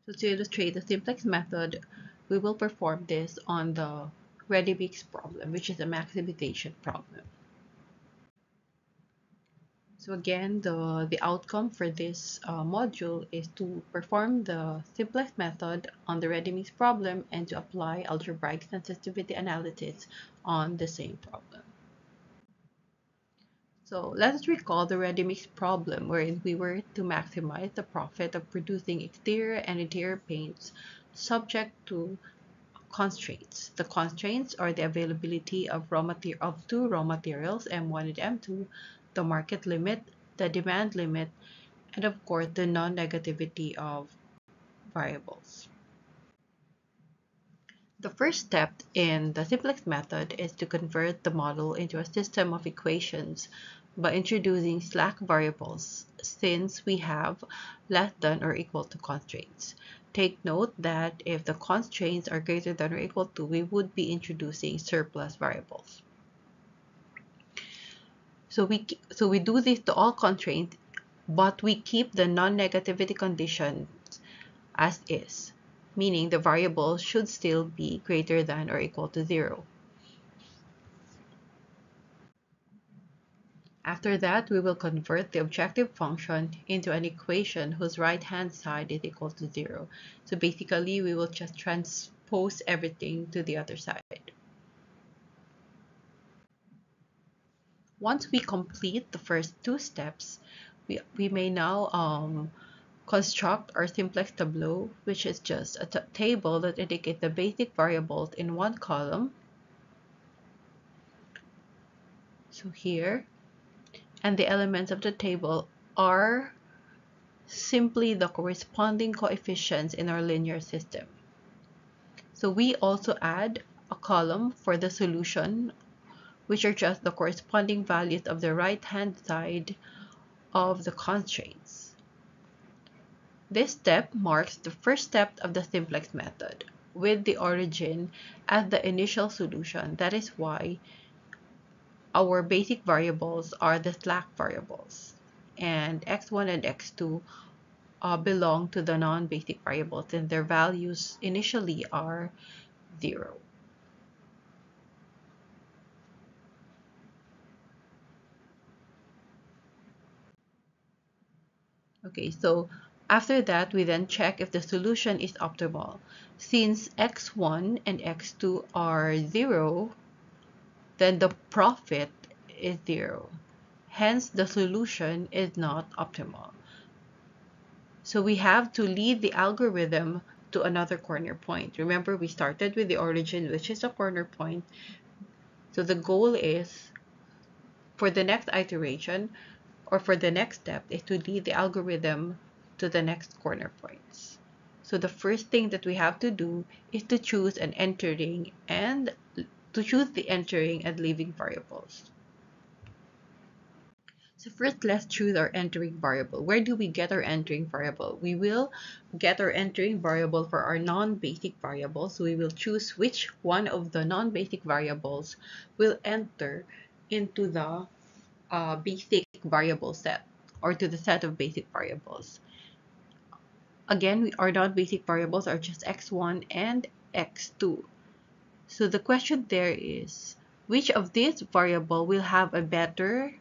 So to illustrate the simplex method, we will perform this on the ready-mix problem, which is a maximization problem. So again, the outcome for this module is to perform the simplex method on the ready-mix problem and to apply algebraic sensitivity analysis on the same problem. So let us recall the ready-mix problem wherein we were to maximize the profit of producing exterior and interior paints subject to constraints. The constraints are the availability of two raw materials, M1 and M2, the market limit, the demand limit, and of course the non-negativity of variables. The first step in the simplex method is to convert the model into a system of equations by introducing slack variables since we have less than or equal to constraints. Take note that if the constraints are greater than or equal to, we would be introducing surplus variables. So we do this to all constraints, but we keep the non-negativity conditions as is, meaning the variable should still be greater than or equal to 0. After that, we will convert the objective function into an equation whose right-hand side is equal to 0. So basically, we will just transpose everything to the other side. Once we complete the first two steps, we may now construct our simplex tableau, which is just a table that indicates the basic variables in one column. So here, and the elements of the table are simply the corresponding coefficients in our linear system. So we also add a column for the solution, which are just the corresponding values of the right-hand side of the constraints. This step marks the first step of the simplex method, with the origin as the initial solution. That is why our basic variables are the slack variables, and x1 and x2 belong to the non-basic variables, and their values initially are 0. Okay, so after that, we then check if the solution is optimal. Since x1 and x2 are 0, then the profit is 0. Hence, the solution is not optimal. So we have to lead the algorithm to another corner point. Remember, we started with the origin, which is a corner point. So the goal is, for the next iteration, or for the next step, is to lead the algorithm to the next corner points. So the first thing that we have to do is to choose the entering and leaving variables. So first, let's choose our entering variable. Where do we get our entering variable? We will get our entering variable for our non-basic variables. So we will choose which one of the non-basic variables will enter into the basic variable set, or to the set of basic variables. Again, our non-basic variables are just x1 and x2. So the question there is, which of these variable will have a better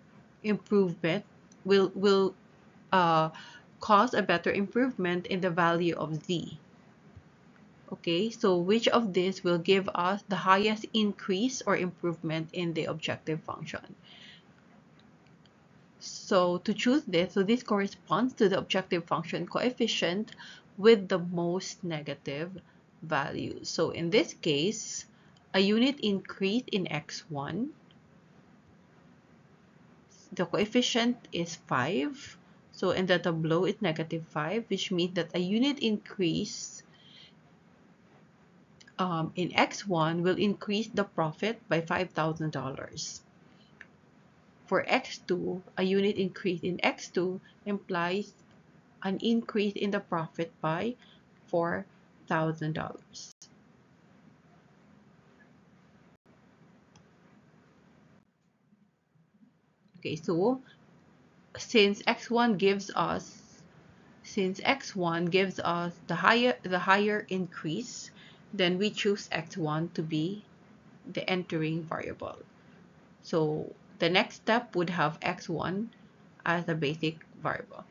improvement, will cause a better improvement in the value of z? Okay, so which of these will give us the highest increase or improvement in the objective function? So to choose this, so this corresponds to the objective function coefficient with the most negative value. So in this case, a unit increase in x1, the coefficient is 5. So in the tableau, it's -5, which means that a unit increase in x1 will increase the profit by $5,000. For x2, a unit increase in x2 implies an increase in the profit by $4,000. Okay, so since x1 gives us since x1 gives us the higher increase, then we choose x1 to be the entering variable. So the next step would have x1 as a basic variable.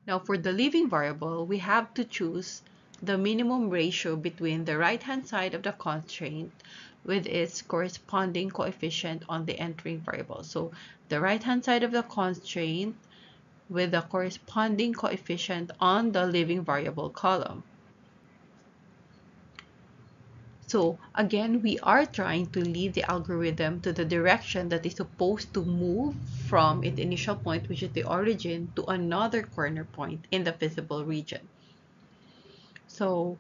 Now for the leaving variable, we have to choose the minimum ratio between the right-hand side of the constraint with its corresponding coefficient on the entering variable. So the right-hand side of the constraint with the corresponding coefficient on the leaving variable column. So again, we are trying to lead the algorithm to the direction that is supposed to move from its initial point, which is the origin, to another corner point in the visible region. So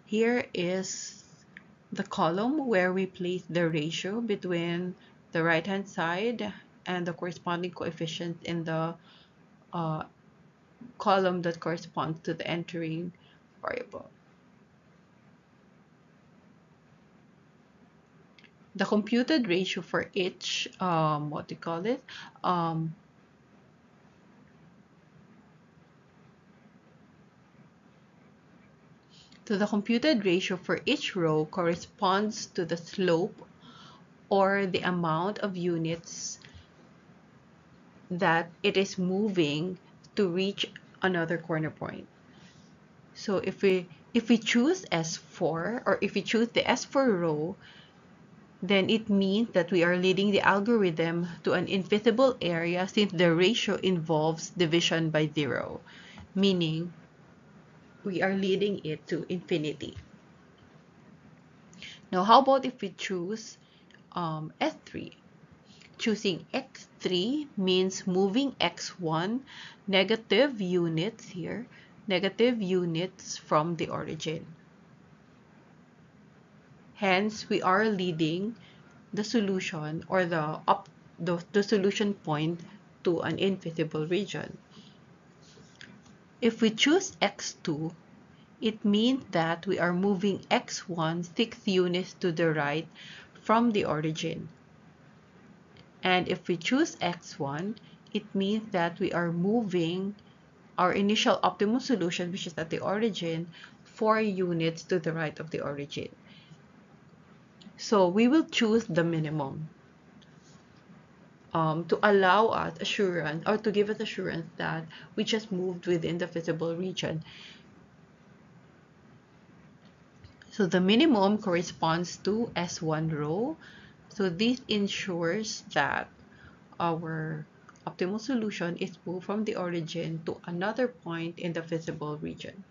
here is the column where we place the ratio between the right-hand side and the corresponding coefficient in the column that corresponds to the entering variable. The computed ratio for each, what do you call it? So the computed ratio for each row corresponds to the slope or the amount of units that it is moving to reach another corner point. So if we choose S4, or if we choose the S4 row, then it means that we are leading the algorithm to an invisible area since the ratio involves division by 0, meaning we are leading it to infinity. Now, how about if we choose S3? Choosing x3 means moving x1 negative units here, negative units from the origin. Hence, we are leading the solution or the solution point to an invisible region. If we choose x2, it means that we are moving x1 6 units to the right from the origin. And if we choose x1, it means that we are moving our initial optimal solution, which is at the origin, 4 units to the right of the origin. So we will choose the minimum to allow us assurance, or to give us assurance that we just moved within the visible region. So the minimum corresponds to S1 row. So this ensures that our optimal solution is moved from the origin to another point in the visible region.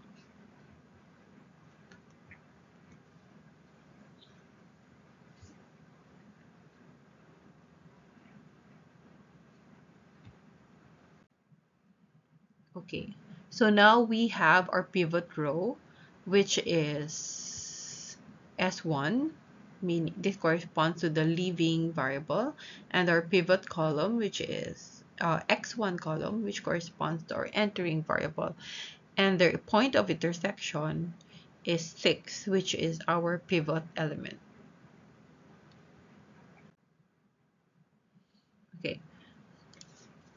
Okay, so now we have our pivot row, which is S1, meaning this corresponds to the leaving variable, and our pivot column, which is X1 column, which corresponds to our entering variable, and the point of intersection is 6, which is our pivot element. Okay,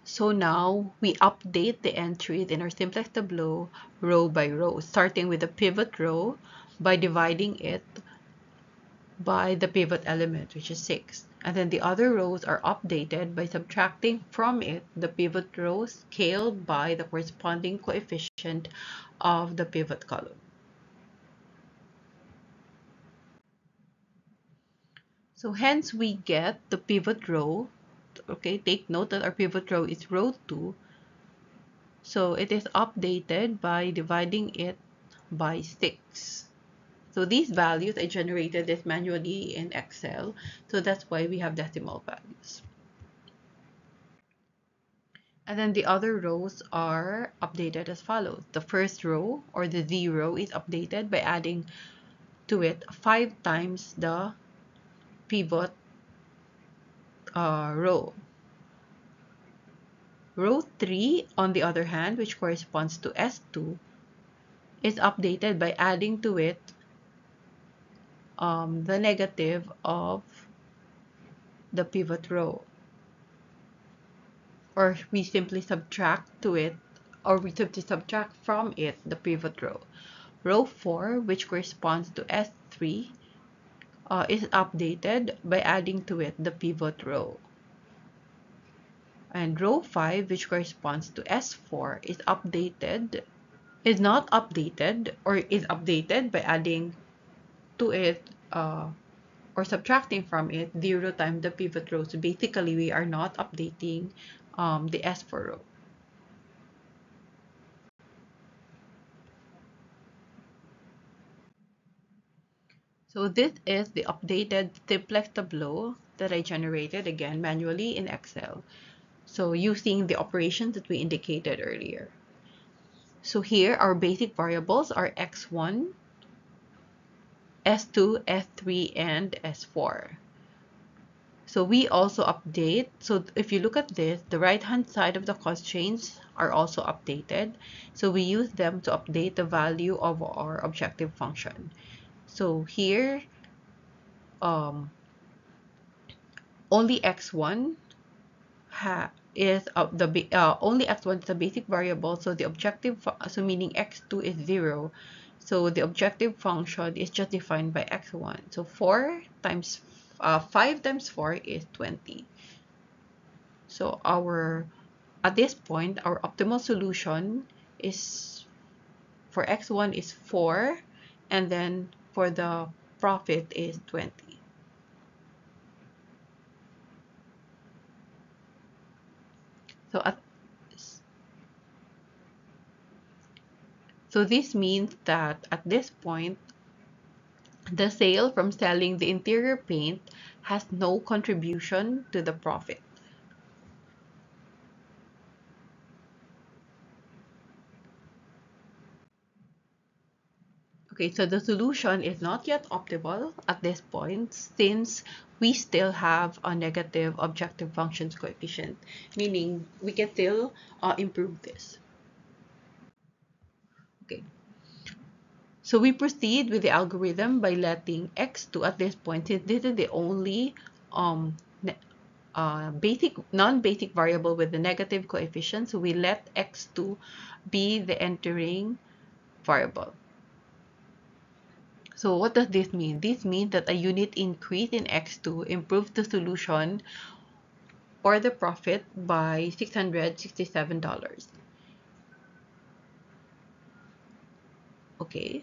so now we update the entries in our simplex tableau row by row, starting with the pivot row by dividing it by the pivot element, which is 6. And then the other rows are updated by subtracting from it the pivot row scaled by the corresponding coefficient of the pivot column. So hence we get the pivot row. Okay, take note that our pivot row is row 2. So it is updated by dividing it by 6. So these values, I generated this manually in Excel. So that's why we have decimal values. And then the other rows are updated as follows. The first row, or the Z row, is updated by adding to it 5 times the pivot row. Row 3, on the other hand, which corresponds to S2, is updated by adding to it the negative of the pivot row. or we simply subtract to it, or we simply subtract from it the pivot row. Row 4, which corresponds to S3, is updated by adding to it the pivot row. And row 5, which corresponds to S4, is not updated, or is updated by adding to it or subtracting from it 0 times the pivot row. So basically, we are not updating the S4 row. So this is the updated simplex tableau that I generated again manually in Excel. So using the operations that we indicated earlier. So here our basic variables are x1, s2, s3, and s4. So we also update. So if you look at this, the right-hand side of the constraints are also updated. So we use them to update the value of our objective function. So here, only x1 is only x1 is a basic variable, so the objective, so meaning x2 is 0. So the objective function is just defined by x1. So 5 times 4 is 20. So at this point, our optimal solution is for x1 is 4, and then for the profit is 20. So this means that at this point, the sale from selling the interior paint has no contribution to the profit. Okay, so the solution is not yet optimal at this point since we still have a negative objective functions coefficient, meaning we can still improve this. Okay, so we proceed with the algorithm by letting x2 at this point, since this is the only non-basic variable with the negative coefficient, so we let x2 be the entering variable. So what does this mean? This means that a unit increase in x2 improves the solution or the profit by $667. Okay,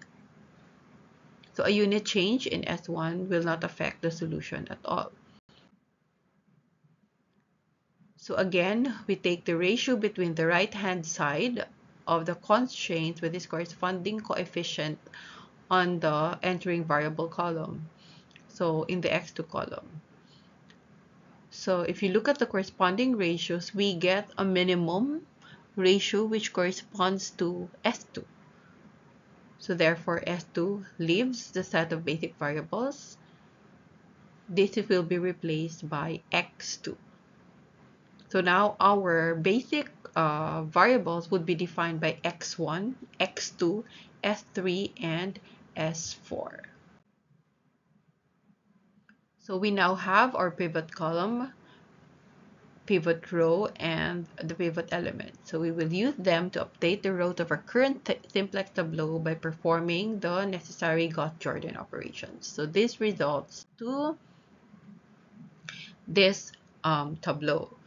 so a unit change in S1 will not affect the solution at all. So again, we take the ratio between the right-hand side of the constraints with its corresponding coefficient on the entering variable column, so in the x2 column. So if you look at the corresponding ratios, we get a minimum ratio which corresponds to S2. So therefore, S2 leaves the set of basic variables. This will be replaced by x2. So now our basic variables would be defined by x1, x2, s3, and s4. So we now have our pivot column, pivot row, and the pivot element. So we will use them to update the rows of our current simplex tableau by performing the necessary Gauss-Jordan operations. So this results to this tableau.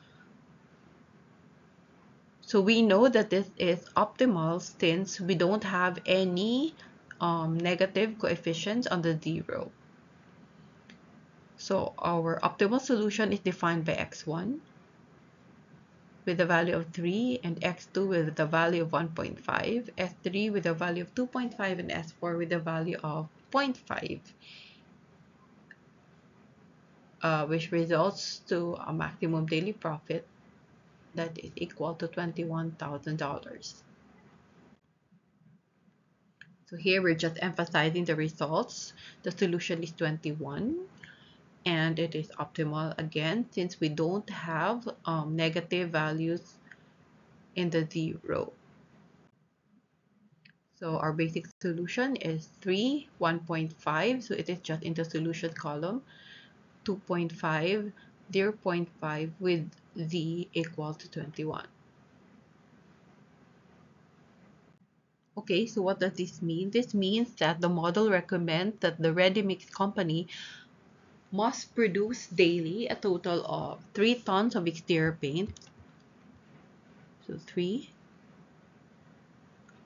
So we know that this is optimal since we don't have any negative coefficients on the Z row. So our optimal solution is defined by x1 with a value of 3 and x2 with a value of 1.5, s3 with a value of 2.5, and s4 with a value of 0.5, which results to a maximum daily profit that is equal to $21,000. So here we're just emphasizing the results. The solution is 21 and it is optimal again since we don't have negative values in the Z row. So our basic solution is 1.5, so it is just in the solution column, 2.5, 0.5 with Z equal to 21. Okay, so what does this mean? This means that the model recommends that the ready mix company must produce daily a total of 3 tons of exterior paint. So 3,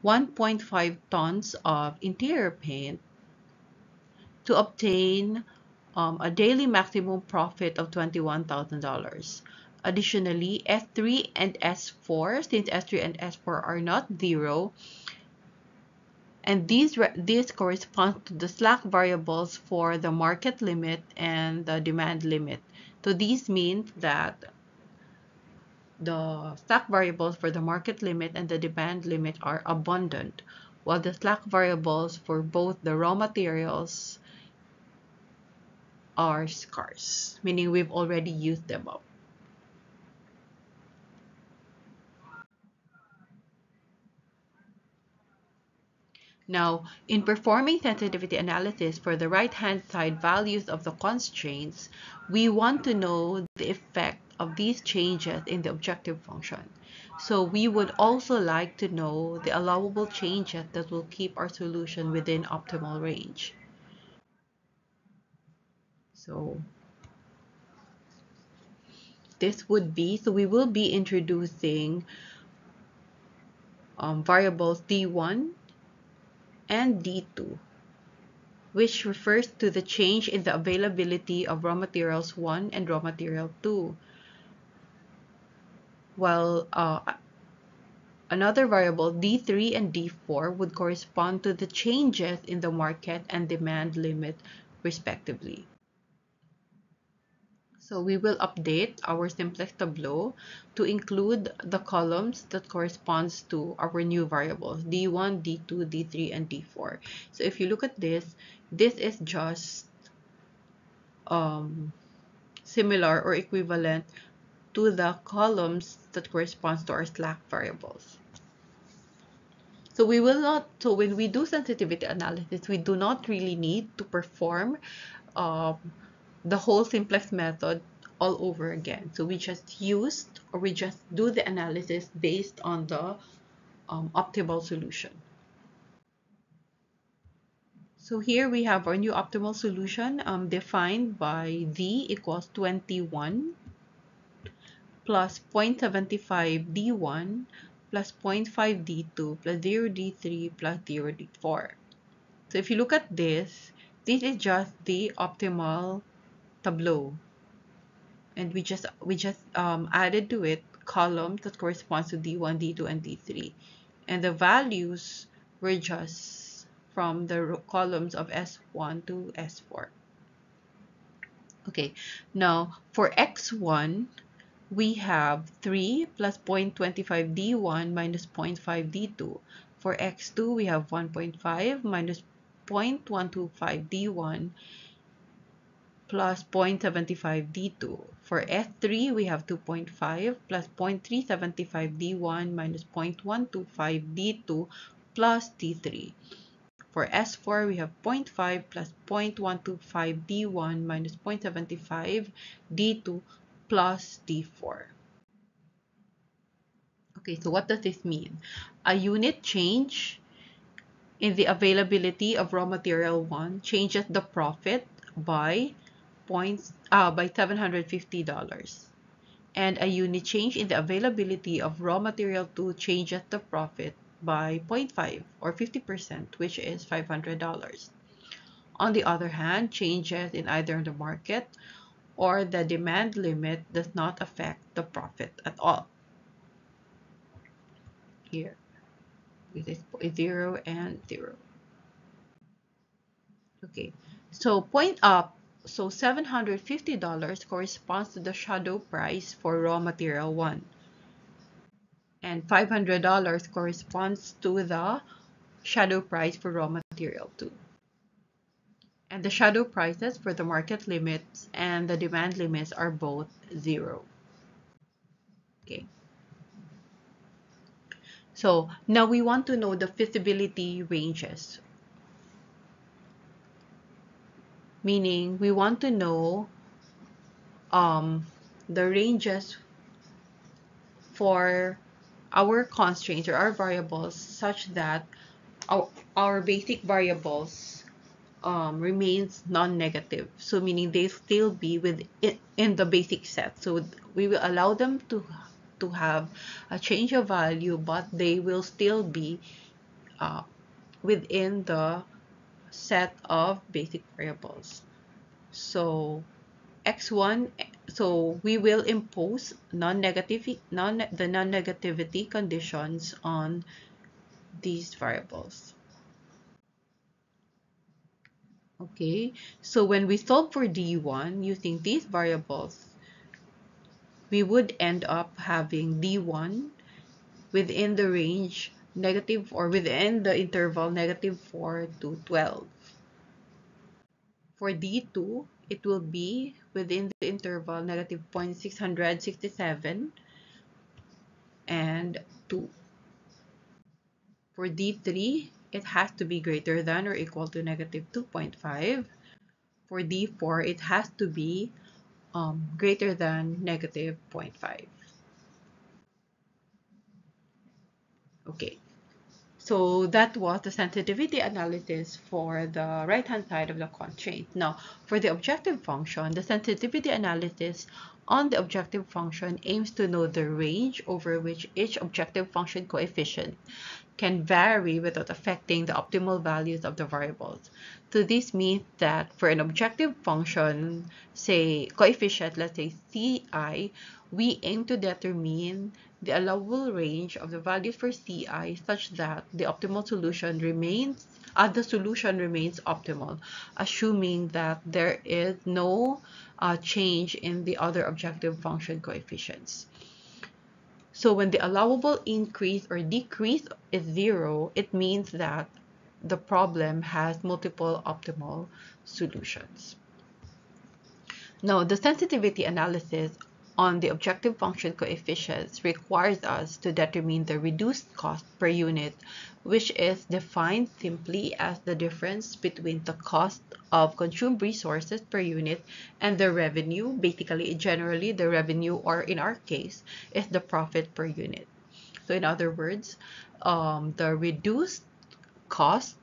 1.5 tons of interior paint to obtain a daily maximum profit of $21,000. Additionally, S3 and S4, since S3 and S4 are not zero, and these correspond to the slack variables for the market limit and the demand limit. So these means that the slack variables for the market limit and the demand limit are abundant, while the slack variables for both the raw materials are scarce, meaning we've already used them up. Now, in performing sensitivity analysis for the right-hand side values of the constraints, we want to know the effect of these changes in the objective function. So we would also like to know the allowable changes that will keep our solution within optimal range. So this would be, so we will be introducing variables D1 and D2, which refers to the change in the availability of raw materials 1 and raw material 2. While another variable, D3 and D4, would correspond to the changes in the market and demand limit, respectively. So we will update our simplex tableau to include the columns that corresponds to our new variables, D1, D2, D3, and D4. So if you look at this is just similar or equivalent to the columns that corresponds to our slack variables. So we will not, so when we do sensitivity analysis, we do not really need to perform the whole simplex method all over again. So we just used, or we just do the analysis based on the optimal solution. So here we have our new optimal solution defined by Z equals 21 plus 0.75 D1 plus 0.5 D2 plus 0 D3 plus 0 D4. So if you look at this is just the optimal tableau, and we just added to it columns that corresponds to D1, D2, and D3, and the values were just from the columns of S1 to S4. Okay, now for X1 we have 3 plus 0.25 D1 minus 0.5 D2. For X2 we have 1.5 minus 0.125 D1 plus 0.75 D2. For S3, we have 2.5 plus 0.375 D1 minus 0.125 D2 plus D3. For S4, we have 0.5 plus 0.125 D1 minus 0.75 D2 plus D4. Okay, so what does this mean? A unit change in the availability of raw material 1 changes the profit by $750, and a unit change in the availability of raw material 2 changes the profit by 0.5 or 50%, which is $500. On the other hand, changes in either the market or the demand limit does not affect the profit at all. Here, this is 0 and 0. Okay, so so $750 corresponds to the shadow price for raw material 1, and $500 corresponds to the shadow price for raw material 2. And the shadow prices for the market limits and the demand limits are both 0. Okay. So now we want to know the feasibility ranges, meaning we want to know um, the ranges for our constraints or our variables such that our basic variables remains non-negative. So meaning they still be in the basic set. So we will allow them to have a change of value, but they will still be uh, within the set of basic variables. So x1, so we will impose the non-negativity conditions on these variables. Okay, so when we solve for d1 using these variables, we would end up having d1 within the range negative, or within the interval -4 to 12. For d2, it will be within the interval -0.667 and 2. For d3, it has to be greater than or equal to -2.5. For d4, it has to be greater than -0.5. Okay, so that was the sensitivity analysis for the right-hand side of the constraint. Now, for the objective function, the sensitivity analysis on the objective function aims to know the range over which each objective function coefficient can vary without affecting the optimal values of the variables. So this means that for an objective function, say coefficient, let's say ci, we aim to determine the allowable range of the values for ci such that the optimal solution remains, the solution remains optimal, assuming that there is no change in the other objective function coefficients. So when the allowable increase or decrease is 0, it means that the problem has multiple optimal solutions. Now, the sensitivity analysis on the objective function coefficients requires us to determine the reduced cost per unit, which is defined simply as the difference between the cost of consumed resources per unit and the revenue. Basically, generally, the revenue, or in our case, is the profit per unit. So in other words, the reduced cost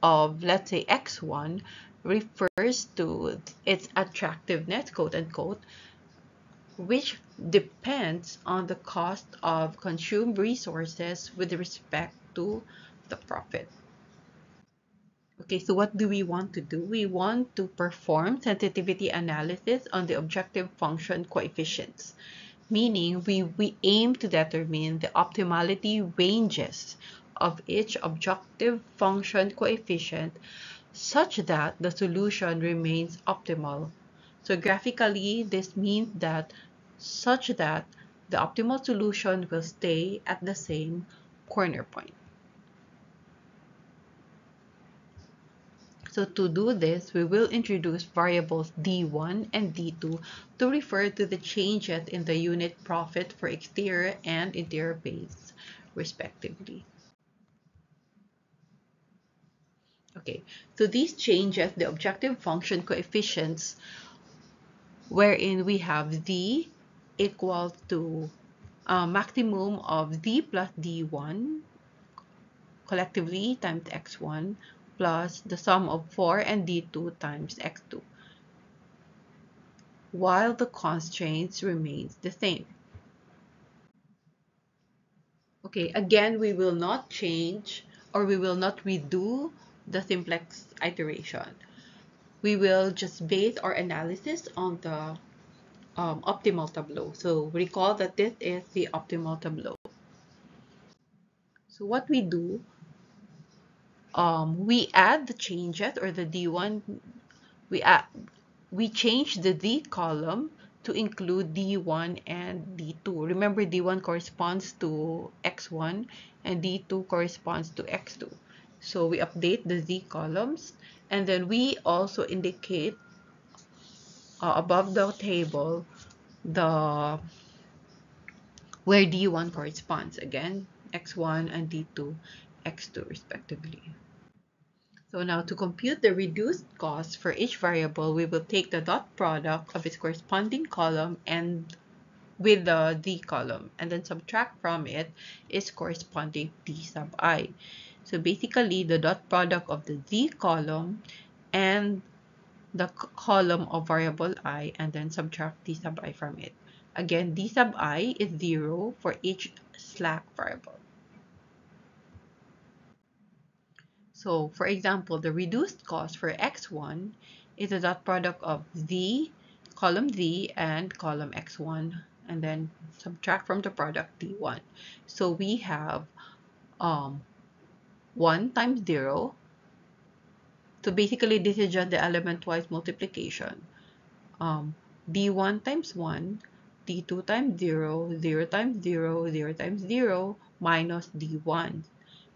of, let's say, x1 refers to its attractiveness, quote unquote, which depends on the cost of consumed resources with respect to the profit. Okay, so what do we want to do? We want to perform sensitivity analysis on the objective function coefficients, meaning we aim to determine the optimality ranges of each objective function coefficient such that the solution remains optimal. So graphically, this means that such that the optimal solution will stay at the same corner point. So to do this, we will introduce variables d1 and d2 to refer to the changes in the unit profit for exterior and interior base, respectively. Okay, so these changes the objective function coefficients, wherein we have d equal to maximum of d plus d1 collectively times x1 plus the sum of 4 and d2 times x2, while the constraints remains the same. Okay, again, we will not change, or we will not redo the simplex iteration. We will just base our analysis on the optimal tableau. So recall that this is the optimal tableau. So what we do, we add the changes, or the d1, we change the d column to include d1 and d2. Remember, d1 corresponds to x1 and d2 corresponds to x2. So we update the z columns, and then we also indicate above the table the where d1 corresponds. Again, x1 and d2, x2 respectively. So now to compute the reduced cost for each variable, we will take the dot product of its corresponding column and with the D column, and then subtract from it its corresponding D sub I. So basically, the dot product of the D column and the column of variable I, and then subtract D sub I from it. Again, D sub I is 0 for each slack variable. So for example, the reduced cost for x1 is the dot product of column z and column x1, and then subtract from the product d1. So we have 1 times 0. So basically this is just the element-wise multiplication. D1 times 1, D2 times 0, 0 times 0, 0 times 0, minus D1.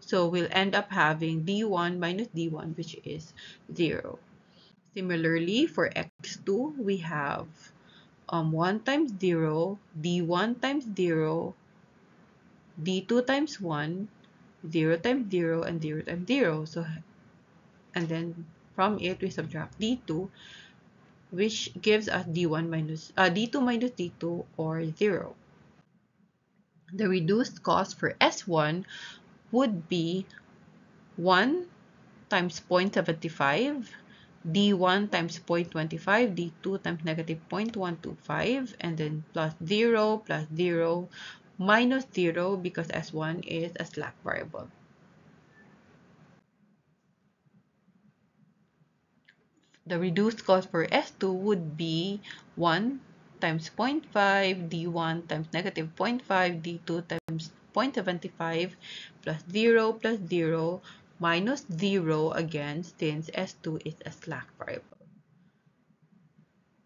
So we'll end up having D1 minus D1, which is 0. Similarly, for x2, we have 1 times 0, D1 times 0, D2 times 1, 0 times 0, and 0 times 0. So, and then from it, we subtract D2, which gives us D2 minus D2, or 0. The reduced cost for S1 would be 1 times 0.75, D1 times 0.25, D2 times negative 0.125, and then plus 0, minus 0, because S1 is a slack variable. The reduced cost for S2 would be 1 times 0.5, D1 times negative 0.5, D2 times 0.75, plus 0, minus 0 again, since S2 is a slack variable.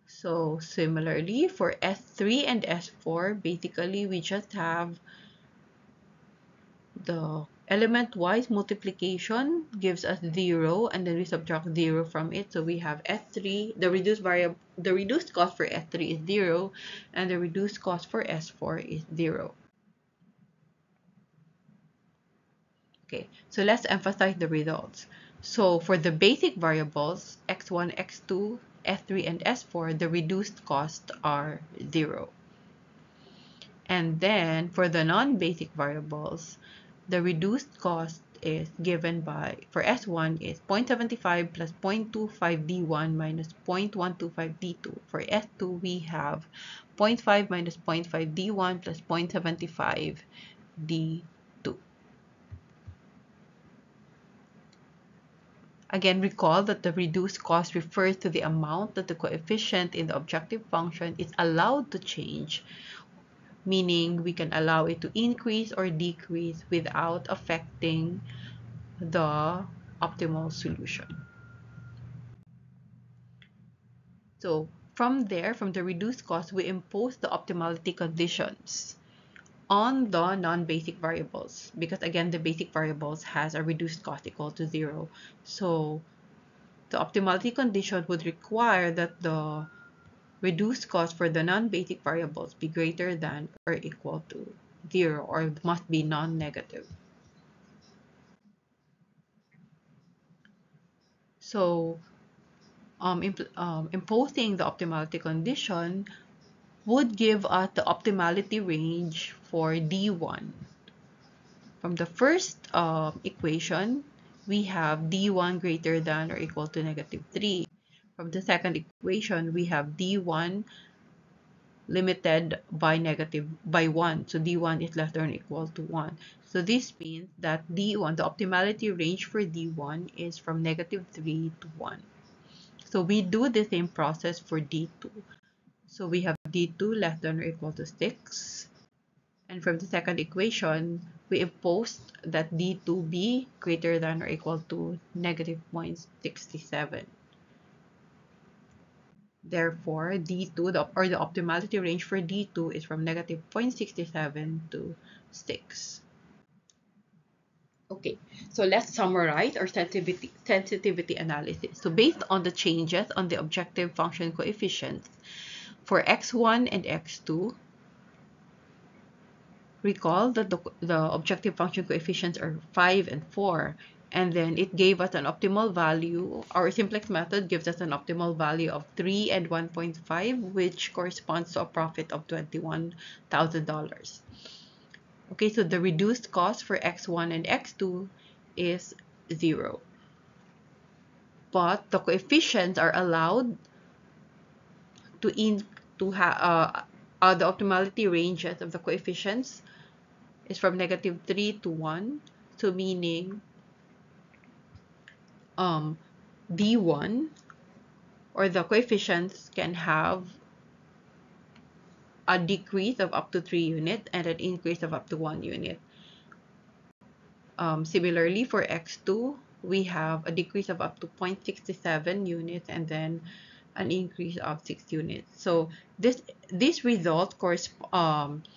So similarly, for S3 and S4, basically we just have the element-wise multiplication gives us 0, and then we subtract 0 from it. So we have S3, the reduced cost for S3 is 0, and the reduced cost for S4 is 0. Okay, so let's emphasize the results. So for the basic variables, x1, x2, S3, and S4, the reduced costs are 0. And then for the non-basic variables, the reduced cost is given by, for S1 is 0.75 plus 0.25 D1 minus 0.125 D2. For S2, we have 0.5 minus 0.5 D1 plus 0.75 D2. Again, recall that the reduced cost refers to the amount that the coefficient in the objective function is allowed to change, meaning we can allow it to increase or decrease without affecting the optimal solution. So from there, from the reduced cost, we impose the optimality conditions on the non-basic variables, because again, the basic variables has a reduced cost equal to 0. So the optimality condition would require that the reduced cost for the non-basic variables be greater than or equal to 0, or must be non-negative. So imposing the optimality condition would give us the optimality range for D1. From the first equation, we have D1 greater than or equal to -3. From the second equation, we have D1 limited by 1. So D1 is less than or equal to 1. So this means that D1, the optimality range for D1 is from -3 to 1. So we do the same process for D2. So we have D2 less than or equal to 6. And from the second equation, we impose that D2 be greater than or equal to -0.67. Therefore, D2, the optimality range for D2 is from -0.67 to 6. Okay, so let's summarize our sensitivity analysis. So based on the changes on the objective function coefficients for x1 and x2, recall that the objective function coefficients are 5 and 4. And then it gave us an optimal value. Our simplex method gives us an optimal value of 3 and 1.5, which corresponds to a profit of $21,000. Okay, so the reduced cost for X1 and X2 is 0. But the coefficients are allowed to have the optimality ranges of the coefficients is from -3 to 1. So meaning D1 or the coefficients can have a decrease of up to 3 units and an increase of up to 1 unit. Similarly, for X2, we have a decrease of up to 0.67 units and then an increase of 6 units. So this result coincides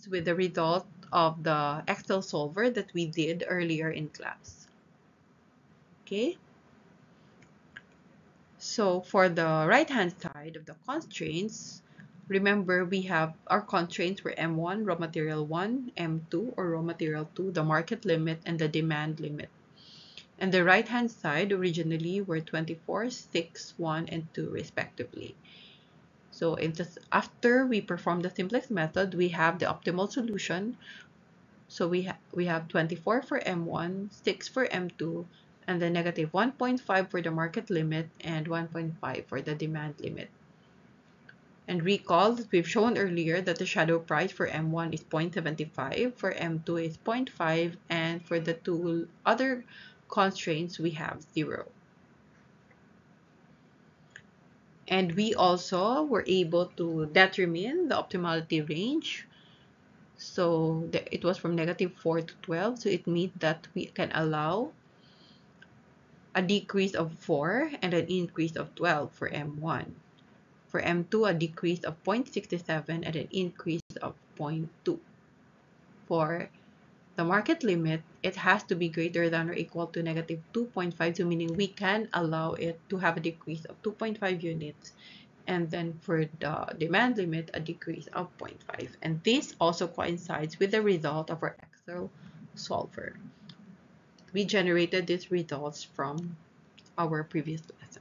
with the result of the Excel solver that we did earlier in class. Okay. So for the right-hand side of the constraints, remember we have our constraints were M1, raw material 1, M2 or raw material 2, the market limit, and the demand limit. And the right-hand side originally were 24, 6, 1, and 2 respectively. So after we perform the simplex method, we have the optimal solution. So we have 24 for M1, 6 for M2, and then negative 1.5 for the market limit and 1.5 for the demand limit. And recall that we've shown earlier that the shadow price for M1 is 0.75, for M2 is 0.5, and for the two other constraints we have 0. And we also were able to determine the optimality range. So it was from -4 to 12. So it means that we can allow a decrease of 4 and an increase of 12 for M1. For M2, a decrease of 0.67 and an increase of 0.2. For the market limit, it has to be greater than or equal to -2.5, so meaning we can allow it to have a decrease of 2.5 units. And then for the demand limit, a decrease of 0.5. And this also coincides with the result of our Excel solver. We generated these results from our previous lesson.